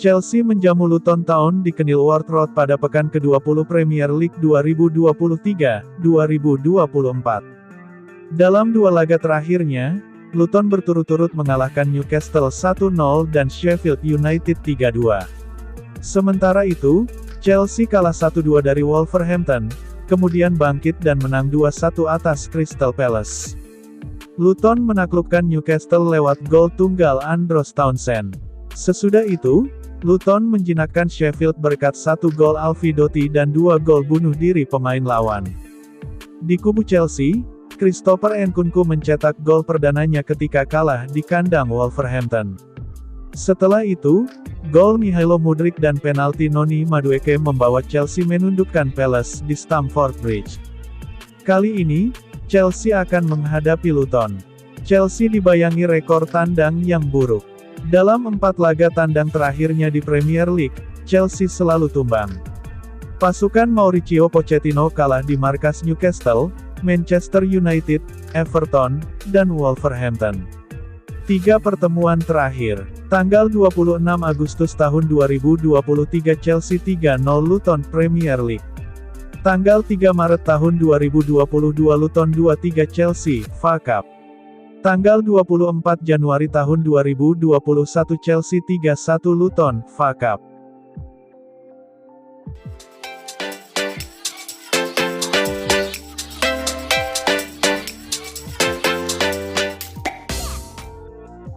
Chelsea menjamu Luton Town di Kenilworth Road pada pekan ke-20 Premier League 2023-2024. Dalam dua laga terakhirnya, Luton berturut-turut mengalahkan Newcastle 1-0 dan Sheffield United 3-2. Sementara itu, Chelsea kalah 1-2 dari Wolverhampton, kemudian bangkit dan menang 2-1 atas Crystal Palace. Luton menaklukkan Newcastle lewat gol tunggal Andros Townsend. Sesudah itu, Luton menjinakkan Sheffield berkat 1 gol Alfie dan 2 gol bunuh diri pemain lawan. Di kubu Chelsea, Christopher Nkunku mencetak gol perdananya ketika kalah di kandang Wolverhampton. Setelah itu, gol Mykhailo Mudryk dan penalti Noni Madueke membawa Chelsea menundukkan Palace di Stamford Bridge. Kali ini, Chelsea akan menghadapi Luton. Chelsea dibayangi rekor tandang yang buruk. Dalam 4 laga tandang terakhirnya di Premier League, Chelsea selalu tumbang. Pasukan Mauricio Pochettino kalah di markas Newcastle, Manchester United, Everton, dan Wolverhampton. 3 pertemuan terakhir. Tanggal 26 Agustus tahun 2023 Chelsea 3-0 Luton Premier League. Tanggal 3 Maret tahun 2022 Luton 2-3 Chelsea, FA Cup. Tanggal 24 Januari tahun 2021 Chelsea 3-1 Luton, FA Cup.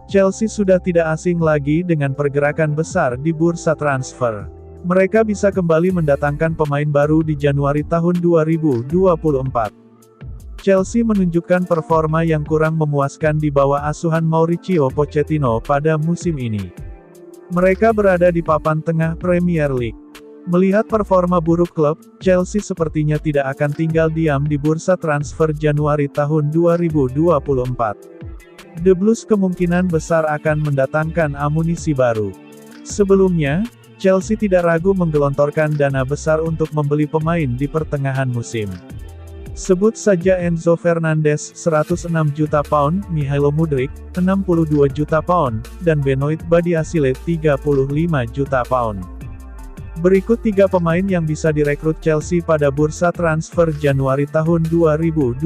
Chelsea sudah tidak asing lagi dengan pergerakan besar di bursa transfer. Mereka bisa kembali mendatangkan pemain baru di Januari tahun 2024. Chelsea menunjukkan performa yang kurang memuaskan di bawah asuhan Mauricio Pochettino pada musim ini. Mereka berada di papan tengah Premier League. Melihat performa buruk klub, Chelsea sepertinya tidak akan tinggal diam di bursa transfer Januari tahun 2024. The Blues kemungkinan besar akan mendatangkan amunisi baru. Sebelumnya, Chelsea tidak ragu menggelontorkan dana besar untuk membeli pemain di pertengahan musim. Sebut saja Enzo Fernandez, 106 juta pound, Mykhailo Mudryk, 62 juta pound, dan Benoit Badiashile, 35 juta pound. Berikut 3 pemain yang bisa direkrut Chelsea pada bursa transfer Januari tahun 2024.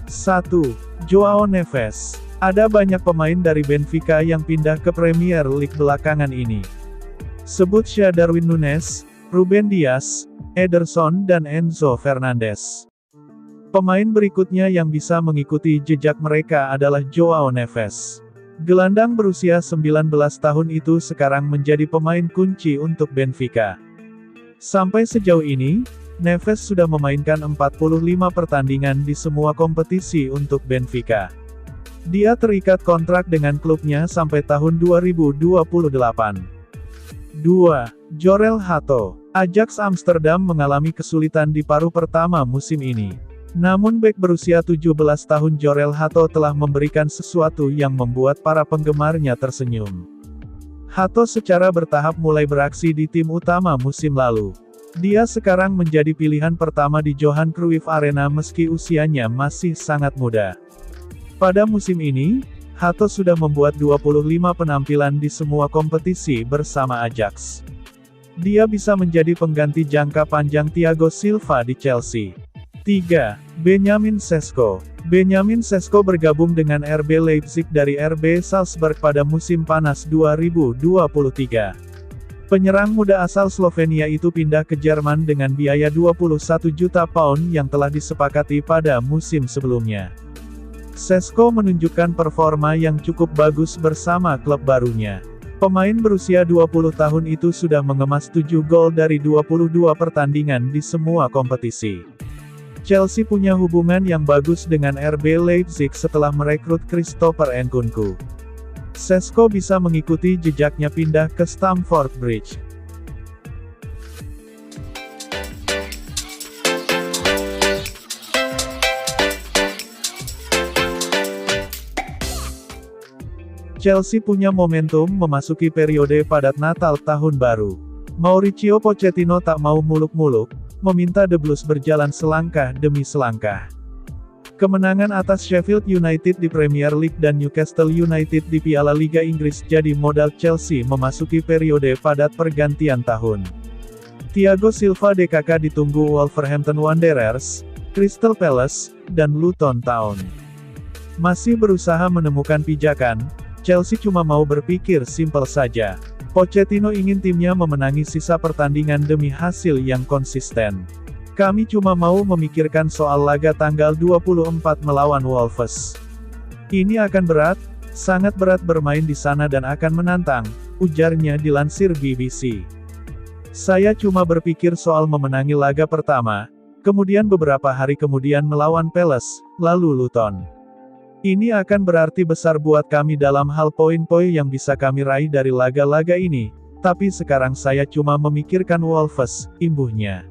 1. Joao Neves. Ada banyak pemain dari Benfica yang pindah ke Premier League belakangan ini. Sebut saja Darwin Núñez, Ruben Dias, Ederson dan Enzo Fernandez. Pemain berikutnya yang bisa mengikuti jejak mereka adalah Joao Neves. Gelandang berusia 19 tahun itu sekarang menjadi pemain kunci untuk Benfica. Sampai sejauh ini, Neves sudah memainkan 45 pertandingan di semua kompetisi untuk Benfica. Dia terikat kontrak dengan klubnya sampai tahun 2028. 2. Jorel Hato. Ajax Amsterdam mengalami kesulitan di paruh pertama musim ini. Namun bek berusia 17 tahun Jorel Hato telah memberikan sesuatu yang membuat para penggemarnya tersenyum. Hato secara bertahap mulai beraksi di tim utama musim lalu. Dia sekarang menjadi pilihan pertama di Johan Cruyff Arena meski usianya masih sangat muda. Pada musim ini, Hato sudah membuat 25 penampilan di semua kompetisi bersama Ajax. Dia bisa menjadi pengganti jangka panjang Thiago Silva di Chelsea. 3. Benjamin Sesko. Benjamin Sesko bergabung dengan RB Leipzig dari RB Salzburg pada musim panas 2023. Penyerang muda asal Slovenia itu pindah ke Jerman dengan biaya 21 juta pound yang telah disepakati pada musim sebelumnya. Sesko menunjukkan performa yang cukup bagus bersama klub barunya. Pemain berusia 20 tahun itu sudah mengemas 7 gol dari 22 pertandingan di semua kompetisi. Chelsea punya hubungan yang bagus dengan RB Leipzig setelah merekrut Christopher Nkunku. Sesko bisa mengikuti jejaknya pindah ke Stamford Bridge. Chelsea punya momentum memasuki periode padat Natal tahun baru. Mauricio Pochettino tak mau muluk-muluk, meminta The Blues berjalan selangkah demi selangkah. Kemenangan atas Sheffield United di Premier League dan Newcastle United di Piala Liga Inggris jadi modal Chelsea memasuki periode padat pergantian tahun. Thiago Silva DKK ditunggu Wolverhampton Wanderers, Crystal Palace, dan Luton Town. Masih berusaha menemukan pijakan, Chelsea cuma mau berpikir simpel saja. Pochettino ingin timnya memenangi sisa pertandingan demi hasil yang konsisten. Kami cuma mau memikirkan soal laga tanggal 24 melawan Wolves. Ini akan berat, sangat berat bermain di sana dan akan menantang, ujarnya dilansir BBC. Saya cuma berpikir soal memenangi laga pertama, kemudian beberapa hari kemudian melawan Palace, lalu Luton. Ini akan berarti besar buat kami dalam hal poin-poin yang bisa kami raih dari laga-laga ini, tapi sekarang saya cuma memikirkan Wolves, imbuhnya.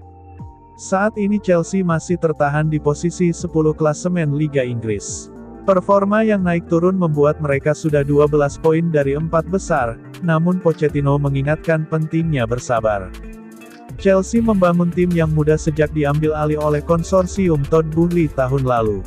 Saat ini Chelsea masih tertahan di posisi 10 klasemen Liga Inggris. Performa yang naik turun membuat mereka sudah 12 poin dari 4 besar, namun Pochettino mengingatkan pentingnya bersabar. Chelsea membangun tim yang muda sejak diambil alih oleh konsorsium Todd Boehly tahun lalu.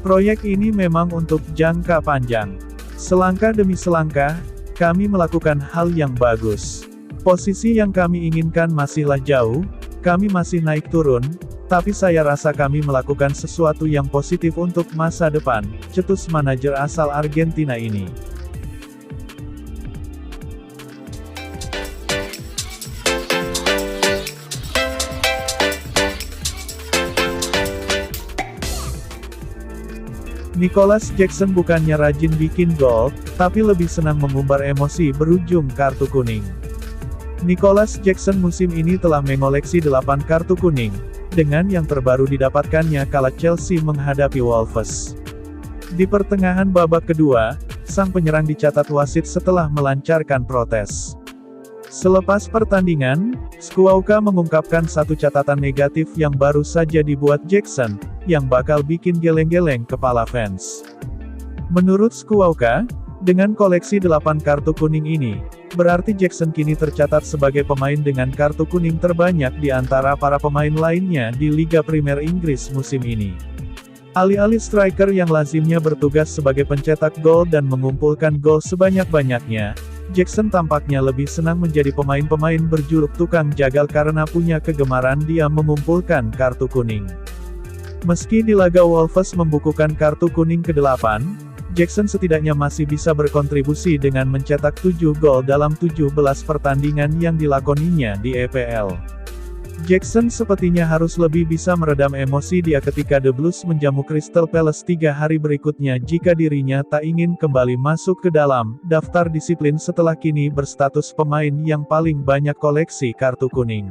Proyek ini memang untuk jangka panjang. Selangkah demi selangkah, kami melakukan hal yang bagus. Posisi yang kami inginkan masihlah jauh, kami masih naik turun, tapi saya rasa kami melakukan sesuatu yang positif untuk masa depan, cetus manajer asal Argentina ini. Nicholas Jackson bukannya rajin bikin gol, tapi lebih senang mengumbar emosi berujung kartu kuning. Nicholas Jackson musim ini telah mengoleksi 8 kartu kuning, dengan yang terbaru didapatkannya kala Chelsea menghadapi Wolves. Di pertengahan babak kedua, sang penyerang dicatat wasit setelah melancarkan protes. Selepas pertandingan, Squawka mengungkapkan satu catatan negatif yang baru saja dibuat Jackson, yang bakal bikin geleng-geleng kepala fans. Menurut Squawka, dengan koleksi 8 kartu kuning ini, berarti Jackson kini tercatat sebagai pemain dengan kartu kuning terbanyak di antara para pemain lainnya di Liga Premier Inggris musim ini. Alih-alih striker yang lazimnya bertugas sebagai pencetak gol dan mengumpulkan gol sebanyak-banyaknya, Jackson tampaknya lebih senang menjadi pemain-pemain berjuluk tukang jagal karena punya kegemaran dia mengumpulkan kartu kuning. Meski di laga Wolves membukukan kartu kuning ke-8, Jackson setidaknya masih bisa berkontribusi dengan mencetak 7 gol dalam 17 pertandingan yang dilakoninya di EPL. Jackson sepertinya harus lebih bisa meredam emosi dia ketika The Blues menjamu Crystal Palace 3 hari berikutnya jika dirinya tak ingin kembali masuk ke dalam daftar disiplin setelah kini berstatus pemain yang paling banyak koleksi kartu kuning.